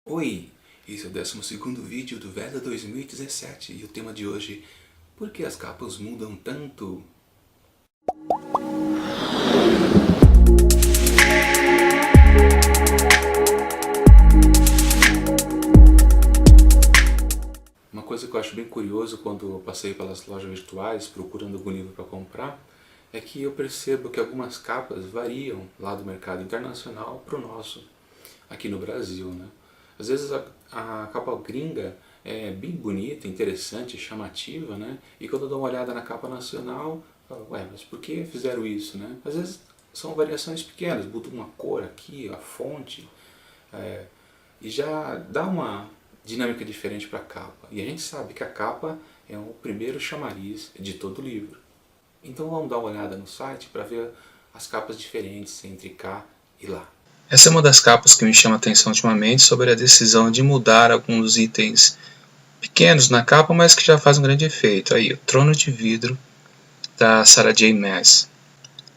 Oi, esse é o 12º vídeo do Veda 2017 e o tema de hoje: por que as capas mudam tanto? Uma coisa que eu acho bem curioso quando eu passei pelas lojas virtuais procurando algum livro para comprar é que eu percebo que algumas capas variam lá do mercado internacional para o nosso, aqui no Brasil, né? Às vezes a capa gringa é bem bonita, interessante, chamativa, né? E quando eu dou uma olhada na capa nacional, eu falo, ué, mas por que fizeram isso, né? Às vezes são variações pequenas, mudam uma cor aqui, a fonte, e já dá uma dinâmica diferente para a capa. E a gente sabe que a capa é o primeiro chamariz de todo o livro. Então vamos dar uma olhada no site para ver as capas diferentes entre cá e lá. Essa é uma das capas que me chama a atenção ultimamente sobre a decisão de mudar alguns itens pequenos na capa, mas que já faz um grande efeito. Aí, o Trono de Vidro, da Sarah J. Maas.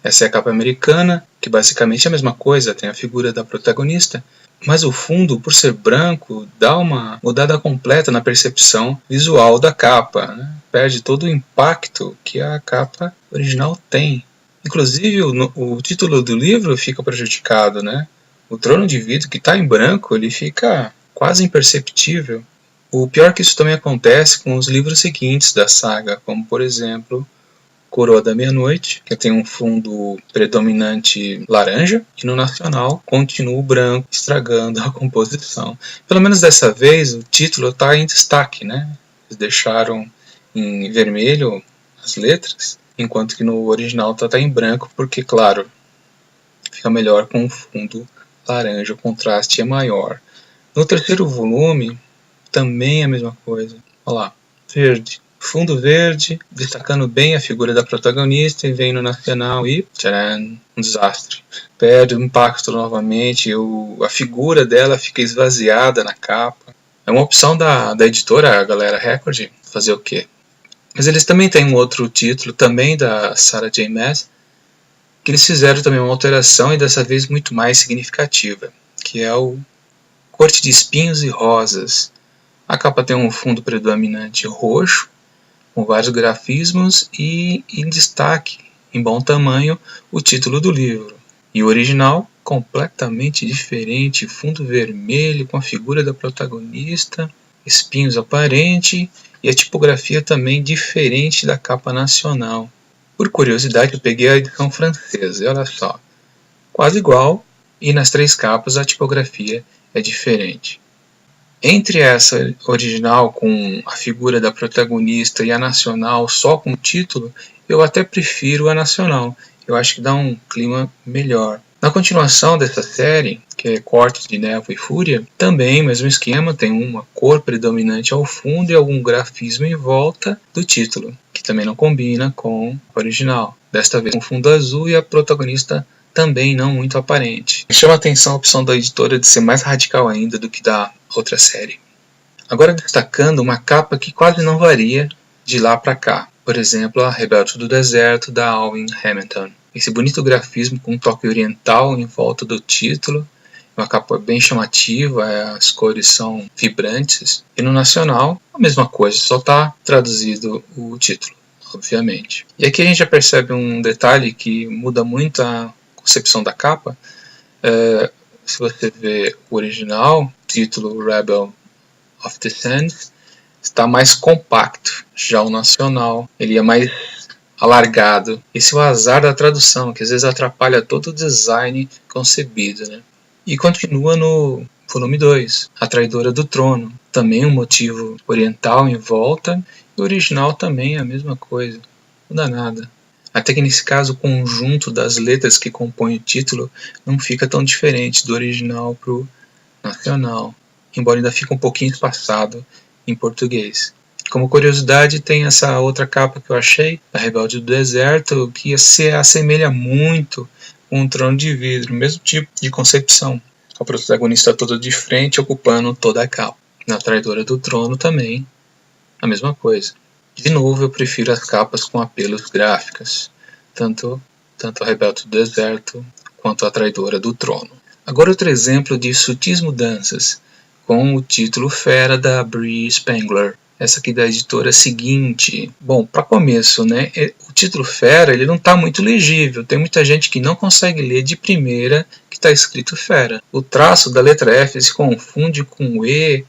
Essa é a capa americana, que basicamente é a mesma coisa, tem a figura da protagonista, mas o fundo, por ser branco, dá uma mudada completa na percepção visual da capa, né? Perde todo o impacto que a capa original tem. Inclusive, o título do livro fica prejudicado, né? O Trono de Vidro, que está em branco, ele fica quase imperceptível. O pior é que isso também acontece com os livros seguintes da saga, como, por exemplo, Coroa da Meia-Noite, que tem um fundo predominante laranja, e no nacional continua o branco, estragando a composição. Pelo menos dessa vez o título está em destaque, né? Eles deixaram em vermelho as letras, enquanto que no original está em branco, porque, claro, fica melhor com o fundo laranja, o contraste é maior. No terceiro volume, também é a mesma coisa. Olha lá, verde. Fundo verde, destacando bem a figura da protagonista, e vem no nacional e, tcharam, um desastre. Perde o impacto novamente, a figura dela fica esvaziada na capa. É uma opção da editora, a Galera Record, fazer o quê? Mas eles também têm um outro título, também da Sarah J. Maas, que eles fizeram também uma alteração e dessa vez muito mais significativa, que é o Corte de Espinhos e Rosas. A capa tem um fundo predominante roxo, com vários grafismos e em destaque, em bom tamanho, o título do livro. E o original, completamente diferente, fundo vermelho com a figura da protagonista, espinhos aparente e a tipografia também diferente da capa nacional. Por curiosidade, eu peguei a edição francesa, e olha só, quase igual, e nas três capas a tipografia é diferente. Entre essa original com a figura da protagonista e a nacional só com o título, eu até prefiro a nacional. Eu acho que dá um clima melhor. Na continuação dessa série, que é Cortes de Névoa e Fúria, também mesmo esquema, tem uma cor predominante ao fundo e algum grafismo em volta do título, que também não combina com o original. Desta vez com fundo azul e a protagonista também não muito aparente. Chama a atenção a opção da editora de ser mais radical ainda do que da outra série. Agora destacando uma capa que quase não varia de lá para cá. Por exemplo, a Rebelde do Deserto, da Alvin Hamilton. Esse bonito grafismo com um toque oriental em volta do título. Uma capa bem chamativa, as cores são vibrantes. E no nacional, a mesma coisa, só está traduzido o título, obviamente. E aqui a gente já percebe um detalhe que muda muito a concepção da capa. Se você vê o original, título Rebel of the Sands, está mais compacto. Já o nacional, ele é mais alargado. Esse é o azar da tradução, que às vezes atrapalha todo o design concebido, né? E continua no volume 2, A Traidora do Trono. Também um motivo oriental em volta, e o original também é a mesma coisa. Não dá nada. Até que nesse caso o conjunto das letras que compõem o título não fica tão diferente do original para o nacional, embora ainda fique um pouquinho espaçado em português. Como curiosidade, tem essa outra capa que eu achei, a Rebelde do Deserto, que se assemelha muito com um Trono de Vidro, mesmo tipo de concepção. A protagonista toda de frente ocupando toda a capa. Na Traidora do Trono também, a mesma coisa. De novo, eu prefiro as capas com apelos gráficos, tanto a Rebelde do Deserto quanto a Traidora do Trono. Agora outro exemplo de sutis mudanças, com o título fera da Bree Spengler. Essa aqui da editora seguinte. Bom, para começo, né, o título fera ele não está muito legível. Tem muita gente que não consegue ler de primeira que está escrito fera. O traço da letra F se confunde com o E.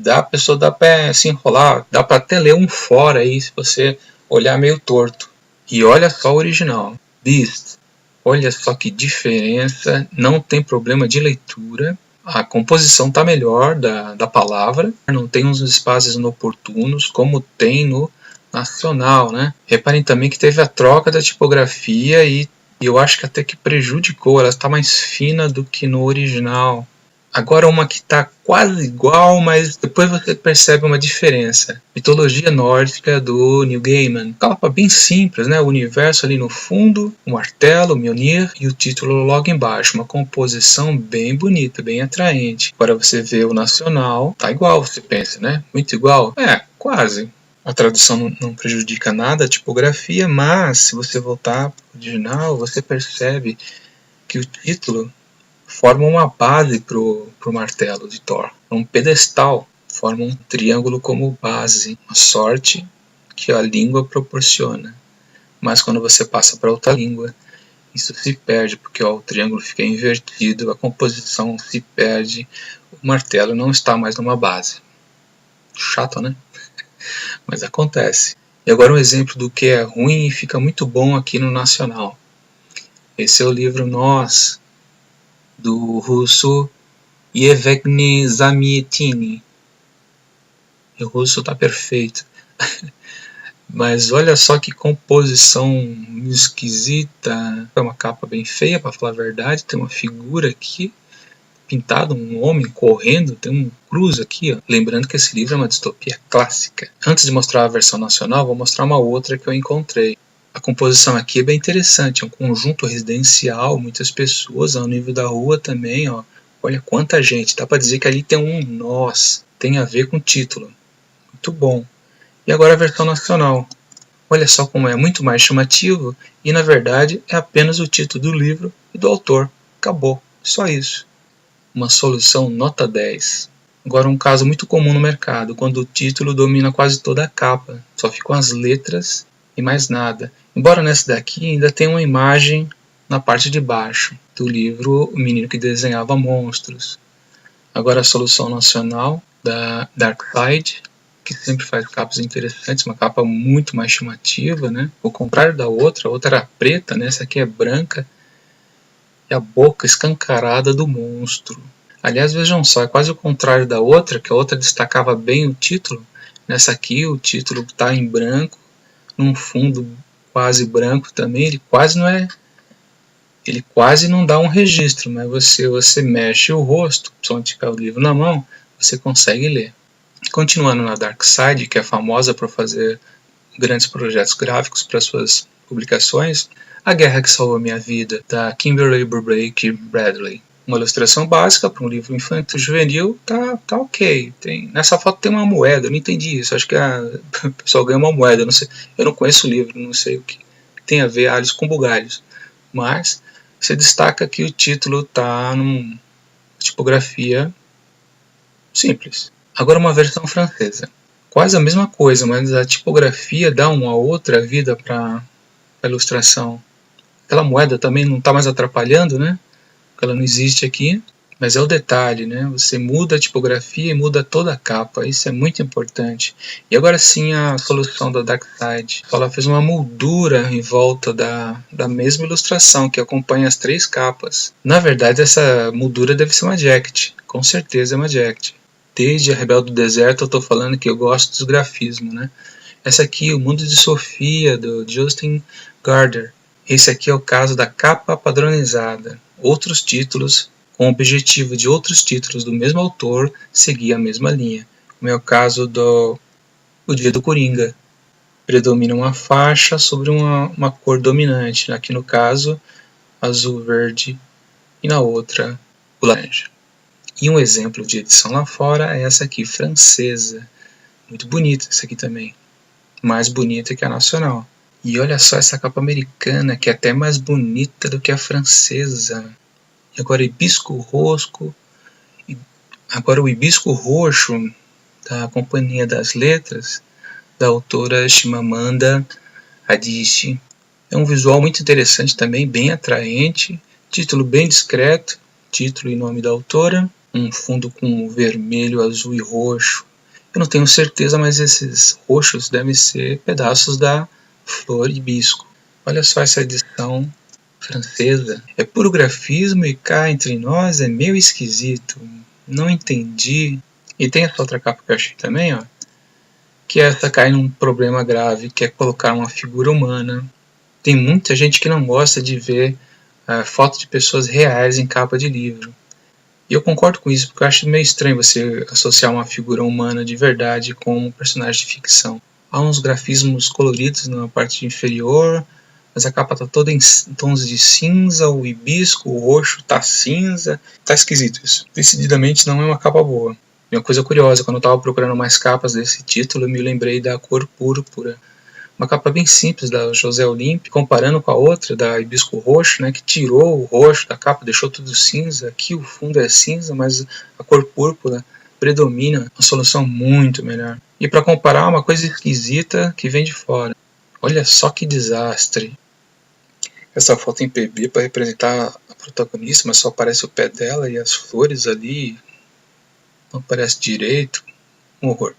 A pessoa dá para se enrolar, dá para até ler um fora aí se você olhar meio torto. E olha só o original. Beast. Olha só que diferença. Não tem problema de leitura. A composição está melhor da palavra, não tem uns espaços inoportunos como tem no nacional, né? Reparem também que teve a troca da tipografia e eu acho que até que prejudicou, ela está mais fina do que no original. Agora uma que está quase igual, mas depois você percebe uma diferença. Mitologia nórdica do Neil Gaiman. Capa bem simples, né? O universo ali no fundo, o martelo, o Mjolnir e o título logo embaixo. Uma composição bem bonita, bem atraente. Agora você vê o nacional, tá igual, você pensa, né? Muito igual? É, quase. A tradução não prejudica nada a tipografia, mas se você voltar para o original, você percebe que o título forma uma base para o martelo de Thor. Um pedestal, forma um triângulo como base. Uma sorte que a língua proporciona. Mas quando você passa para outra língua, isso se perde, porque o triângulo fica invertido, a composição se perde, o martelo não está mais numa base. Chato, né? Mas acontece. E agora um exemplo do que é ruim e fica muito bom aqui no nacional. Esse é o livro Nós, do russo Yevgeny Zamyatin. O russo está perfeito. Mas olha só que composição esquisita. É uma capa bem feia, para falar a verdade. Tem uma figura aqui, pintado, um homem correndo. Tem um cruz aqui. Ó. Lembrando que esse livro é uma distopia clássica. Antes de mostrar a versão nacional, vou mostrar uma outra que eu encontrei. A composição aqui é bem interessante, é um conjunto residencial, muitas pessoas ao nível da rua também, ó. Olha quanta gente, dá para dizer que ali tem um nós, tem a ver com o título. Muito bom. E agora a versão nacional. Olha só como é muito mais chamativo e na verdade é apenas o título do livro e do autor. Acabou, só isso. Uma solução nota 10. Agora um caso muito comum no mercado, quando o título domina quase toda a capa, só ficam as letras e mais nada. Embora nessa daqui ainda tenha uma imagem na parte de baixo do livro O Menino que Desenhava Monstros. Agora a solução nacional da Darkside, que sempre faz capas interessantes, uma capa muito mais chamativa, né? Ao contrário da outra, a outra era preta, né? Essa aqui é branca e a boca escancarada do monstro. Aliás, vejam só, é quase o contrário da outra, que a outra destacava bem o título. Nessa aqui o título está em branco, num fundo quase branco também, ele quase não dá um registro, mas você mexe o rosto, principalmente com o livro na mão, você consegue ler. Continuando na Darkside, que é famosa por fazer grandes projetos gráficos para suas publicações, A Guerra que Salvou Minha Vida, da Kimberly Burbrake Bradley. Uma ilustração básica para um livro infantil juvenil, tá ok. Nessa foto tem uma moeda, eu não entendi isso. Acho que o pessoal ganha uma moeda, não sei. Eu não conheço o livro, não sei o que tem a ver alhos com bugalhos. Mas você destaca que o título está numa tipografia simples. Agora uma versão francesa. Quase a mesma coisa, mas a tipografia dá uma outra vida para a ilustração. Aquela moeda também não está mais atrapalhando, né? Ela não existe aqui, mas é o detalhe, né? Você muda a tipografia e muda toda a capa, isso é muito importante. E agora sim a solução da Darkside. Ela fez uma moldura em volta da mesma ilustração que acompanha as 3 capas. Na verdade essa moldura deve ser uma jacket, com certeza é uma jacket. Desde A Rebelde do Deserto eu estou falando que eu gosto dos grafismos, né? Essa aqui, O Mundo de Sofia, do Justin Gardner. Esse aqui é o caso da capa padronizada. Outros títulos, com o objetivo de outros títulos do mesmo autor seguir a mesma linha. Como é o caso do O Dia do Coringa. Predomina uma faixa sobre uma cor dominante. Aqui no caso, azul, verde e na outra, o laranja. E um exemplo de edição lá fora é essa aqui, francesa. Muito bonita essa aqui também. Mais bonita que a nacional. E olha só essa capa americana, que é até mais bonita do que a francesa. E agora hibisco rosco, e Agora o Hibisco Roxo, da Companhia das Letras, da autora Chimamanda Adichie. É um visual muito interessante também, bem atraente, título bem discreto, título e nome da autora, um fundo com vermelho, azul e roxo. Eu não tenho certeza, mas esses roxos devem ser pedaços da flor hibisco. Olha só essa edição francesa. É puro grafismo e cá entre nós é meio esquisito. Não entendi. E tem essa outra capa que eu achei também, ó, que essa cai num problema grave, que é colocar uma figura humana. Tem muita gente que não gosta de ver fotos de pessoas reais em capa de livro. E eu concordo com isso, porque eu acho meio estranho você associar uma figura humana de verdade com um personagem de ficção. Há uns grafismos coloridos na parte inferior, mas a capa está toda em tons de cinza, o hibisco, o roxo está cinza. Tá esquisito isso. Decididamente não é uma capa boa. E uma coisa curiosa, quando eu estava procurando mais capas desse título, eu me lembrei da Cor Púrpura. Uma capa bem simples da José Olímpio, comparando com a outra, da Hibisco Roxo, né, que tirou o roxo da capa, deixou tudo cinza. Aqui o fundo é cinza, mas a cor púrpura predomina, uma solução muito melhor. E para comparar, uma coisa esquisita que vem de fora. Olha só que desastre. Essa foto em PB para representar a protagonista, mas só aparece o pé dela e as flores ali. Não aparece direito. Um horror.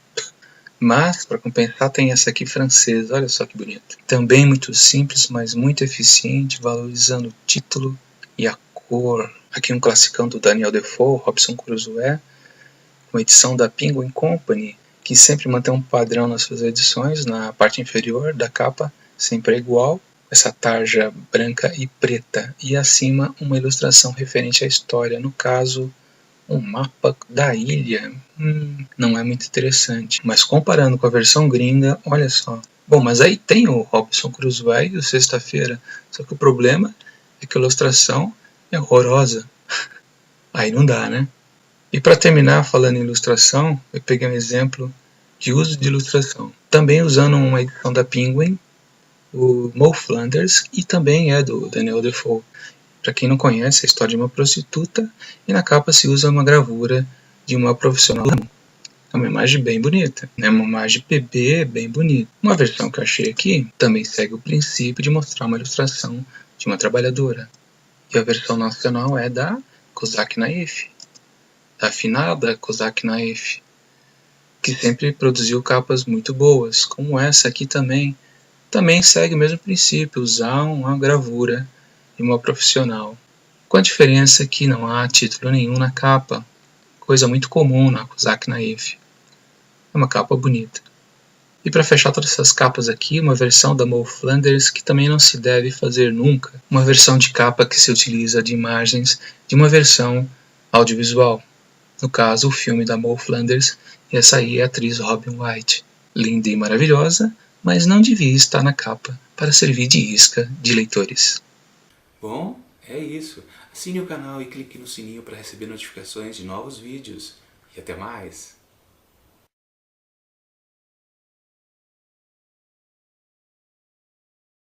Mas, para compensar, tem essa aqui francesa, olha só que bonito. Também muito simples, mas muito eficiente, valorizando o título e a cor. Aqui um classicão do Daniel Defoe, Robinson Crusoe, uma edição da Penguin Company, que sempre mantém um padrão nas suas edições, na parte inferior da capa, sempre é igual, essa tarja branca e preta, e acima uma ilustração referente à história, no caso, um mapa da ilha. Não é muito interessante. Mas comparando com a versão gringa, olha só. Bom, mas aí tem o Robinson Crusoe e o Sexta-feira. Só que o problema é que a ilustração é horrorosa. Aí não dá, né? E para terminar, falando em ilustração, eu peguei um exemplo de uso de ilustração. Também usando uma edição da Penguin, o Mo Flanders, e também é do Daniel Defoe. Para quem não conhece, é a história de uma prostituta, e na capa se usa uma gravura de uma profissional. É uma imagem bem bonita, é uma imagem PB bem bonita. Uma versão que eu achei aqui também segue o princípio de mostrar uma ilustração de uma trabalhadora. E a versão nacional é da Kozak Naif, da afinada Kozak Naif, que sempre produziu capas muito boas, como essa aqui também. Também segue o mesmo princípio, usar uma gravura de uma profissional. Com a diferença que não há título nenhum na capa, coisa muito comum na Kozak Naif. É uma capa bonita. E para fechar todas essas capas aqui, uma versão da Mo Flanders que também não se deve fazer nunca. Uma versão de capa que se utiliza de imagens de uma versão audiovisual. No caso, o filme da Mo Flanders, e essa aí é a atriz Robin Wright. Linda e maravilhosa, mas não devia estar na capa para servir de isca de leitores. Bom, é isso. Assine o canal e clique no sininho para receber notificações de novos vídeos. E até mais!